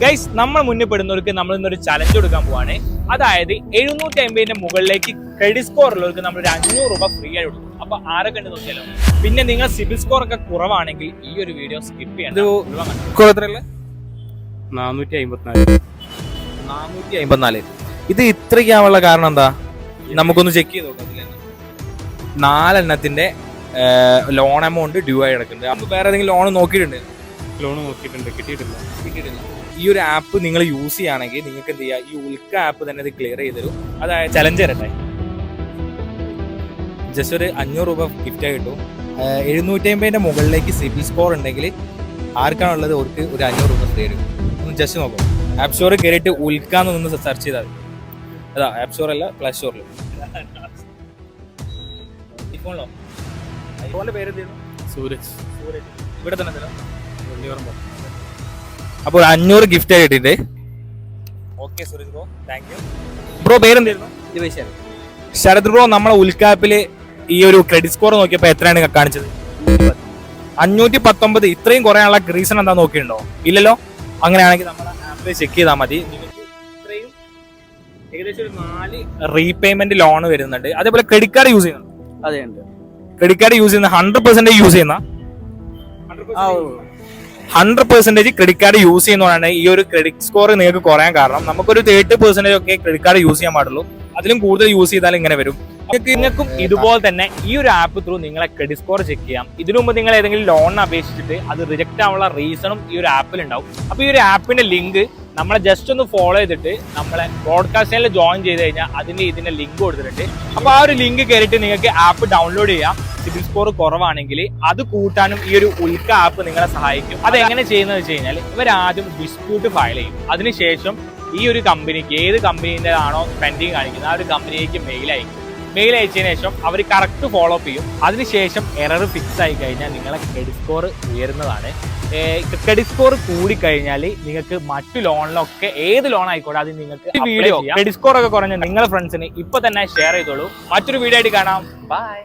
Guys, നമ്മൾ മുന്നിൽ പെടുന്നവർക്ക് നമ്മൾ ഇന്നൊരു ചലഞ്ച് കൊടുക്കാൻ പോവാണ്. അതായത് 750 മുകളിലേക്ക് ക്രെഡിറ്റ് സ്കോർ ഉള്ളവർക്ക് നമ്മൾ ഒരു 500 രൂപ ഫ്രീ ആയി കൊടുക്കും. അപ്പൊ ആരൊക്കെ ഉണ്ട് നോക്കിയാലോ. പിന്നെ നിങ്ങൾ സിബിൽ സ്കോർ ഒക്കെ കുറവാണെങ്കിൽ ഈ ഒരു വീഡിയോ സ്കിപ്പ് ചെയ്യണം. 454. ഇത് ഇത്രയ്ക്കാവുള്ള കാരണം എന്താ? നമുക്കൊന്ന് ചെക്ക് ചെയ്ത് നോക്കാം. 4 എണ്ണത്തിന്റെ ലോൺ എമൗണ്ട് ഡ്യൂ ആയി കിടക്കുന്നുണ്ട്. അപ്പൊ വേറെ ഏതെങ്കിലും ലോൺ നോക്കിയിട്ടുണ്ട്? ലോൺ നോക്കിയിട്ടുണ്ട്, കിട്ടിയിട്ടില്ല. ഈ ഒരു ആപ്പ് നിങ്ങൾ യൂസ് ചെയ്യുകയാണെങ്കിൽ നിങ്ങൾക്ക് എന്ത് ചെയ്യാം, ഈ ഉൽക്ക ആപ്പ് തന്നെ ഇത് ക്ലിയർ ചെയ്ത് തരും. അതായത് ചലഞ്ച് തരട്ടെ, ജസ്റ്റ് ഒരു 500 രൂപ ഗിഫ്റ്റ് ആയി കിട്ടും. 750 മുകളിലേക്ക് സിബിൽ സ്കോർ ഉണ്ടെങ്കിൽ ആർക്കാണുള്ളത് അവർക്ക് ഒരു 500 രൂപ ഫ്രീ തരും. ഒന്ന് ജസ്റ്റ് നോക്കാം. ആപ്പ് സ്റ്റോറിൽ കയറിയിട്ട് ഉൽക്ക എന്നൊന്ന് സെർച്ച് ചെയ്താൽ മതി. അതാ ആപ്പ് സ്റ്റോർ അല്ല, പ്ലേ സ്റ്റോറിൽ. ഐഫോണിലോ? ഐഫോണിന്റെ പേര് എന്ത്? സൂരജ്. ഇവിടെ തന്നെ തരാം. അപ്പോൾ 500 ഗിഫ്റ്റ് ആയിട്ടുണ്ട്. Okay Sooraj bro, thank you. Bro പേരെന്തായിരുന്നു? ശരത് ബ്രോ, നമ്മളെ ഉൽക്കാപ്പില് ഈ ഒരു ക്രെഡിറ്റ് സ്കോർ നോക്കിയപ്പോ എത്രയാണ് കാണിച്ചത്? 519. ഇത്രയും കുറയാനുള്ള റീസൺ എന്താ നോക്കിയിട്ടുണ്ടോ? ഇല്ലല്ലോ. അങ്ങനെയാണെങ്കിൽ നമ്മളെ ആപ്പിൽ ചെക്ക് ചെയ്താൽ മതി. നിങ്ങൾക്ക് ഇത്രയും ഏകദേശം ഒരു 4 റീപേയ്മെന്റ് ലോൺ വരുന്നുണ്ട്. അതേപോലെ ക്രെഡിറ്റ് കാർഡ് യൂസ് ചെയ്യുന്നുണ്ട്. അതെ ഉണ്ട്. ക്രെഡിറ്റ് കാർഡ് യൂസ് ചെയ്യുന്ന 100% യൂസ് ചെയ്യുന്ന 100% ക്രെഡിറ്റ് കാർഡ് യൂസ് ചെയ്യുന്നതാണ് ഈ ഒരു ക്രെഡിറ്റ് സ്കോർ നിങ്ങൾക്ക് കുറയാൻ കാരണം. നമുക്കൊരു 30% ഒക്കെ ക്രെഡിറ്റ് കാർഡ് യൂസ് ചെയ്യാൻ പാടുള്ളൂ. അതിലും കൂടുതൽ യൂസ് ചെയ്താൽ ഇങ്ങനെ വരും. നിങ്ങൾക്കും ഇതുപോലെ തന്നെ ഈ ഒരു ആപ്പ് ത്രൂ നിങ്ങളെ ക്രെഡിറ്റ് സ്കോർ ചെക്ക് ചെയ്യാം. ഇതിനു മുമ്പ് നിങ്ങൾ ഏതെങ്കിലും ലോണിന് അപേക്ഷിച്ചിട്ട് അത് റിജക്റ്റ് ആവാനുള്ള റീസണും ഈ ഒരു ആപ്പിൽ ഉണ്ടാവും. അപ്പൊ ഈ ഒരു ആപ്പിന്റെ ലിങ്ക് നമ്മളെ ജസ്റ്റ് ഒന്ന് ഫോളോ ചെയ്തിട്ട് നമ്മളെ ബ്രോഡ്കാസ്റ്റ് ചാനൽ ജോയിൻ ചെയ്ത് കഴിഞ്ഞാൽ ഇതിന്റെ ലിങ്ക് കൊടുത്തിട്ടുണ്ട്. അപ്പൊ ആ ഒരു ലിങ്ക് കയറിയിട്ട് നിങ്ങൾക്ക് ആപ്പ് ഡൗൺലോഡ് ചെയ്യാം. സിബിൽ സ്കോർ കുറവാണെങ്കിൽ അത് കൂട്ടാനും ഈ ഒരു ഉൽക്ക ആപ്പ് നിങ്ങളെ സഹായിക്കും. അത് എങ്ങനെ ചെയ്യുന്നത് വെച്ച് കഴിഞ്ഞാൽ ഇവരാദ്യം ഡിസ്പ്യൂട്ട് ഫയൽ ചെയ്യും. അതിനുശേഷം ഈ ഒരു കമ്പനിക്ക് ഏത് കമ്പനീൻ്റെ ആണോ പെൻഡിങ് കാണിക്കുന്നത് ആ ഒരു കമ്പനിക്ക് മെയിൽ അയക്കും. മെയിൽ അയച്ചതിന് ശേഷം അവർ കറക്റ്റ് ഫോളോ അപ്പ് ചെയ്യും. അതിനുശേഷം എറർ ഫിക്സ് ആയി കഴിഞ്ഞാൽ നിങ്ങളെ ക്രെഡിറ്റ് സ്കോർ ഉയരുന്നതാണ്. ക്രെഡിറ്റ് സ്കോർ കൂടിക്കഴിഞ്ഞാൽ നിങ്ങൾക്ക് മറ്റു ലോണിലൊക്കെ ഏത് ലോൺ ആയിക്കോട്ടെ അത് നിങ്ങൾക്ക് വീഡിയോ ക്രെഡിറ്റ് സ്കോർ ഒക്കെ കുറഞ്ഞ നിങ്ങളുടെ ഫ്രണ്ട്സിന് ഇപ്പൊ തന്നെ ഷെയർ ചെയ്തോളൂ. മറ്റൊരു വീഡിയോ ആയിട്ട് കാണാം. ബൈ.